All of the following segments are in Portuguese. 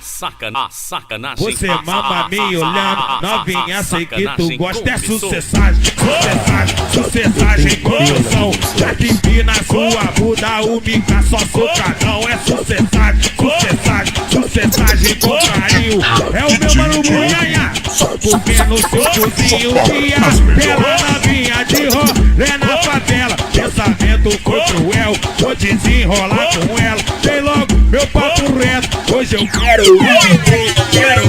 sacanagem. Você mama me olhando, novinha, sei que tu gosta. É sucessagem, sucessagem com emoção. Já te vi na sua bunda, o mica só socadão. É sucessagem com carinho. É o meu mano Munhanha, porque no seu cozinho dia pela novinha de rolê na favela. Pensamento foi cruel, vou desenrolar com ela. Vem logo meu papo reto, hoje eu quero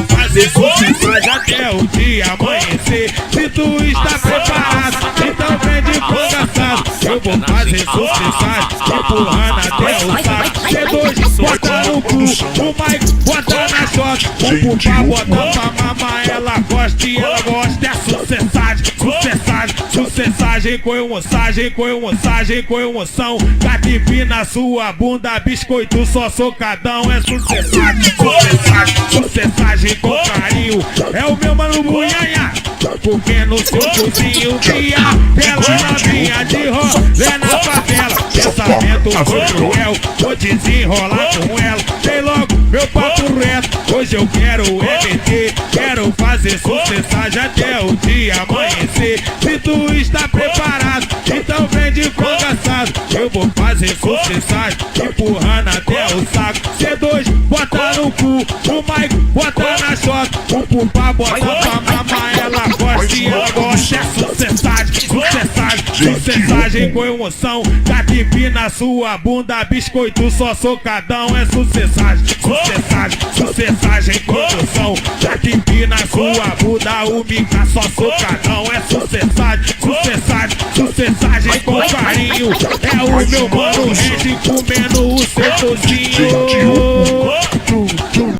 fazer sucessagem até o dia amanhecer. Se tu está preparado, então vem de congaçado. Eu vou fazer sucessagem, empurrando até o saco. C2 bota no cu, o Mike bota na shot. O Pupá bota pra mamar, ela gosta e ela gosta. É sucessagem com emoção. Catipi na sua bunda, biscoito só socadão. É sucessagem com carinho. É o meu mano Munhanha, porque no seu cozinho dia pela novinha de rolê na favela. Pensamento foi cruel, vou desenrolar com ela. Vem logo meu papo reto, hoje eu quero meter. Quero fazer sucessagem até o dia amanhecer. Se tu está preparado, então vem de congaçado. Eu vou fazer sucessagem, empurrando até o saco. C2 bota no cu, o Mike bota na shot. O Pupá bota pra mamar, ela gosta e ela gosta. É sucessagem com emoção. Catipi na sua bunda, biscoito só socadão. É sucessagem com emoção. Catipi na sua bunda, o mica só socadão. É sucessagem com carinho. É o meu mano Regi comendo o seu cozinho.